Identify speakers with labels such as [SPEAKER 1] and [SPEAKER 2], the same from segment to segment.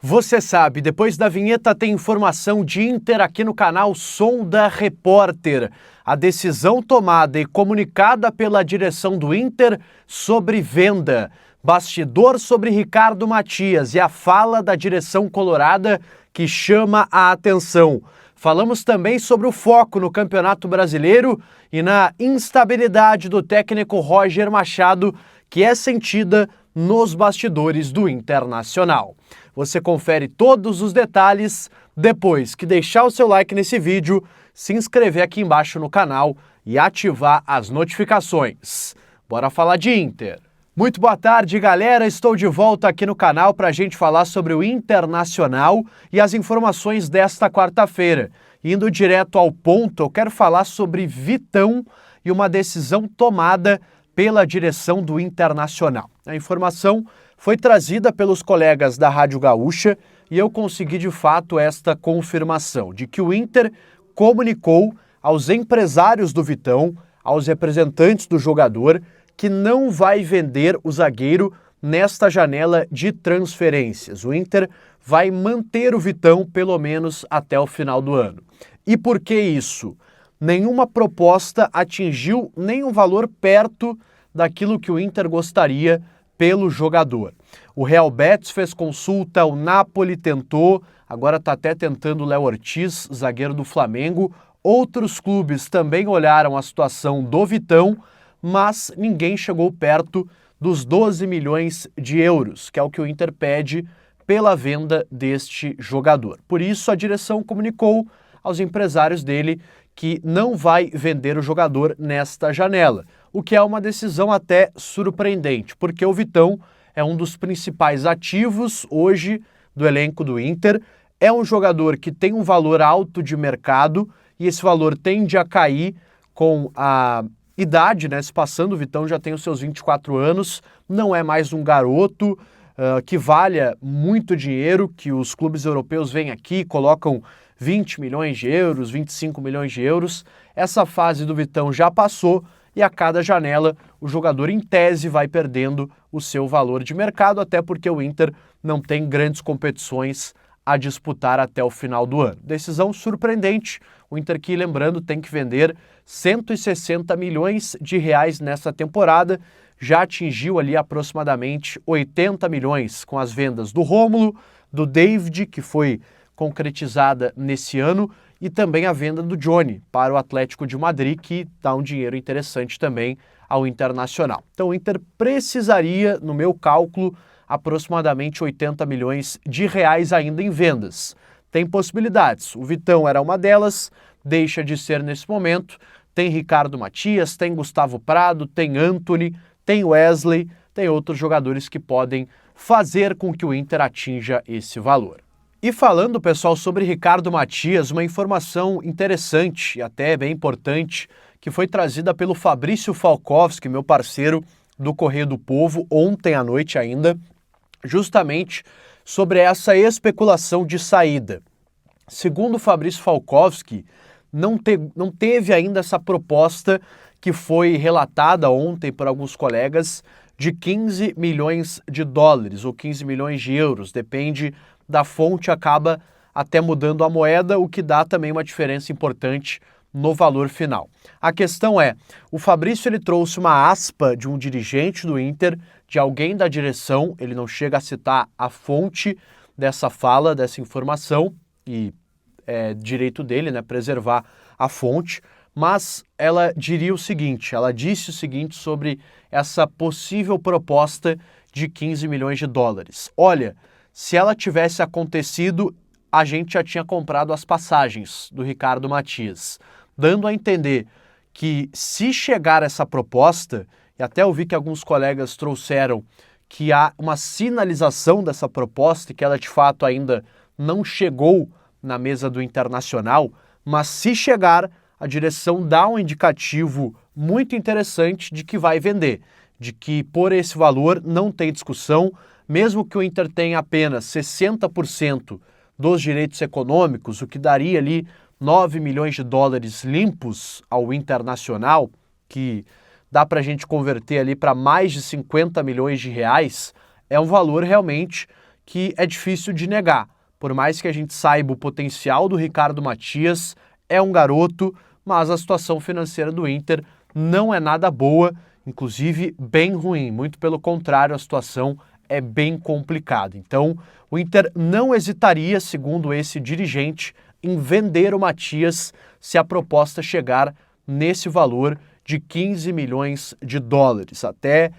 [SPEAKER 1] Você sabe, depois da vinheta tem informação de Inter aqui no canal Som da Repórter. A decisão tomada e comunicada pela direção do Inter sobre venda. Bastidor sobre Ricardo Matias e a fala da direção colorada que chama a atenção. Falamos também sobre o foco no Campeonato Brasileiro e na instabilidade do técnico Roger Machado, que é sentida nos bastidores do Internacional. Você confere todos os detalhes depois que deixar o seu like nesse vídeo, se inscrever aqui embaixo no canal e ativar as notificações. Bora falar de Inter! Muito boa tarde, galera! Estou de volta aqui no canal para a gente falar sobre o Internacional e as informações desta quarta-feira. Indo direto ao ponto, eu quero falar sobre Vitão e uma decisão tomada pela direção do Internacional. A informação foi trazida pelos colegas da Rádio Gaúcha e eu consegui de fato esta confirmação de que o Inter comunicou aos empresários do Vitão, aos representantes do jogador, que não vai vender o zagueiro nesta janela de transferências. O Inter vai manter o Vitão pelo menos até o final do ano. E por que isso? Nenhuma proposta atingiu nenhum valor perto daquilo que o Inter gostaria pelo jogador. O Real Betis fez consulta, o Napoli tentou, agora está até tentando o Léo Ortiz, zagueiro do Flamengo. Outros clubes também olharam a situação do Vitão, mas ninguém chegou perto dos 12 milhões de euros, que é o que o Inter pede pela venda deste jogador. Por isso, a direção comunicou aos empresários dele que não vai vender o jogador nesta janela, o que é uma decisão até surpreendente, porque o Vitão é um dos principais ativos hoje do elenco do Inter, é um jogador que tem um valor alto de mercado e esse valor tende a cair com a idade, né? Se passando, o Vitão já tem os seus 24 anos, não é mais um garoto que valha muito dinheiro, que os clubes europeus vêm aqui, colocam 20 milhões de euros, 25 milhões de euros. Essa fase do Vitão já passou e a cada janela o jogador em tese vai perdendo o seu valor de mercado, até porque o Inter não tem grandes competições a disputar até o final do ano. Decisão surpreendente, o Inter que, lembrando, tem que vender 160 milhões de reais nessa temporada, já atingiu ali aproximadamente 80 milhões com as vendas do Rômulo, do David, que foi concretizada nesse ano, e também a venda do Johnny para o Atlético de Madrid, que dá um dinheiro interessante também ao Internacional. Então o Inter precisaria, no meu cálculo, aproximadamente 80 milhões de reais ainda em vendas. Tem possibilidades, o Vitão era uma delas, deixa de ser nesse momento, tem Ricardo Matias, tem Gustavo Prado, tem Antony, tem Wesley, tem outros jogadores que podem fazer com que o Inter atinja esse valor. E falando, pessoal, sobre Ricardo Matias, uma informação interessante e até bem importante que foi trazida pelo Fabrício Falkowski, meu parceiro do Correio do Povo, ontem à noite ainda, justamente sobre essa especulação de saída. Segundo o Fabrício Falkowski, não teve ainda essa proposta que foi relatada ontem por alguns colegas de 15 milhões de dólares ou 15 milhões de euros, depende da fonte, acaba até mudando a moeda, o que dá também uma diferença importante no valor final. A questão é, o Fabrício ele trouxe uma aspa de um dirigente do Inter, de alguém da direção, ele não chega a citar a fonte dessa fala, dessa informação, e é direito dele, né, preservar a fonte, mas ela disse o seguinte sobre essa possível proposta de 15 milhões de dólares. Olha, se ela tivesse acontecido, a gente já tinha comprado as passagens do Ricardo Matias, dando a entender que se chegar essa proposta, e até eu vi que alguns colegas trouxeram que há uma sinalização dessa proposta e que ela de fato ainda não chegou na mesa do Internacional, mas se chegar, a direção dá um indicativo muito interessante de que vai vender, de que por esse valor não tem discussão, mesmo que o Inter tenha apenas 60% dos direitos econômicos, o que daria ali 9 milhões de dólares limpos ao Internacional, que dá para a gente converter ali para mais de 50 milhões de reais, é um valor realmente que é difícil de negar. Por mais que a gente saiba o potencial do Ricardo Matias, é um garoto, mas a situação financeira do Inter não é nada boa, inclusive bem ruim. Muito pelo contrário, a situação é bem complicada. Então, o Inter não hesitaria, segundo esse dirigente, em vender o Matias se a proposta chegar nesse valor de 15 milhões de dólares. Até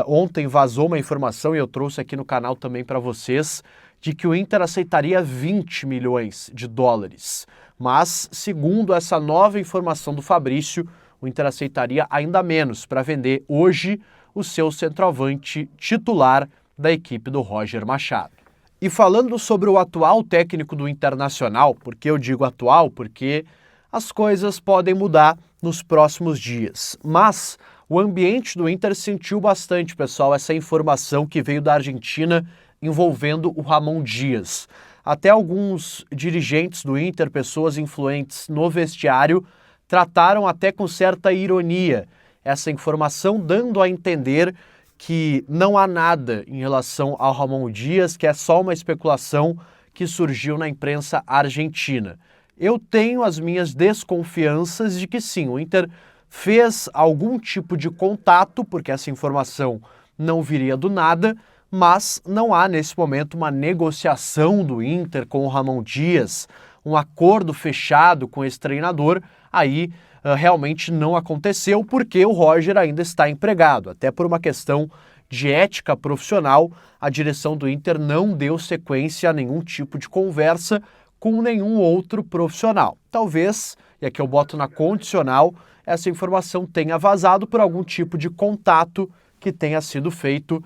[SPEAKER 1] ontem vazou uma informação, e eu trouxe aqui no canal também para vocês, de que o Inter aceitaria 20 milhões de dólares. Mas, segundo essa nova informação do Fabrício, o Inter aceitaria ainda menos para vender hoje o seu centroavante titular da equipe do Roger Machado. E falando sobre o atual técnico do Internacional, por que eu digo atual? Porque as coisas podem mudar nos próximos dias. Mas o ambiente do Inter sentiu bastante, pessoal, essa informação que veio da Argentina envolvendo o Ramon Dias. Até alguns dirigentes do Inter, pessoas influentes no vestiário, trataram até com certa ironia essa informação, dando a entender que não há nada em relação ao Ramon Dias, que é só uma especulação que surgiu na imprensa argentina. Eu tenho as minhas desconfianças de que sim, o Inter fez algum tipo de contato, porque essa informação não viria do nada, mas não há nesse momento uma negociação do Inter com o Ramon Dias, um acordo fechado com esse treinador. Aí realmente não aconteceu porque o Roger ainda está empregado. Até por uma questão de ética profissional, a direção do Inter não deu sequência a nenhum tipo de conversa com nenhum outro profissional. Talvez, e aqui eu boto na condicional, essa informação tenha vazado por algum tipo de contato que tenha sido feito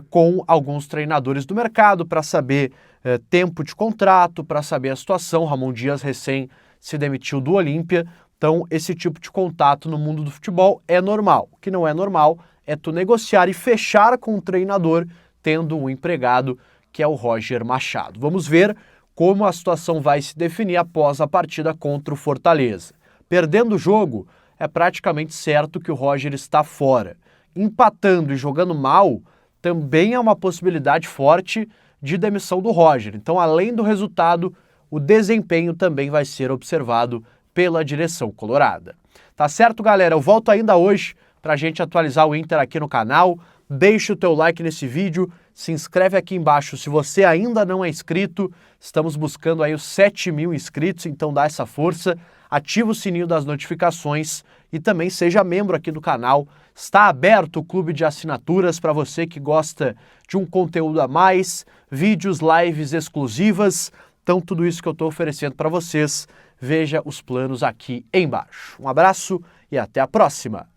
[SPEAKER 1] com alguns treinadores do mercado para saber tempo de contrato, para saber a situação. Ramon Dias recém se demitiu do Olímpia, então esse tipo de contato no mundo do futebol é normal. O que não é normal é tu negociar e fechar com o treinador tendo um empregado que é o Roger Machado. Vamos ver como a situação vai se definir após a partida contra o Fortaleza. Perdendo o jogo, é praticamente certo que o Roger está fora. Empatando e jogando mal, também é uma possibilidade forte de demissão do Roger. Então, além do resultado, o desempenho também vai ser observado pela direção colorada. Tá certo, galera? Eu volto ainda hoje para a gente atualizar o Inter aqui no canal. Deixa o teu like nesse vídeo, se inscreve aqui embaixo se você ainda não é inscrito. Estamos buscando aí os 7.000 inscritos, então dá essa força. Ativa o sininho das notificações e também seja membro aqui do canal. Está aberto o clube de assinaturas para você que gosta de um conteúdo a mais, vídeos, lives exclusivas. Então tudo isso que eu estou oferecendo para vocês, veja os planos aqui embaixo. Um abraço e até a próxima!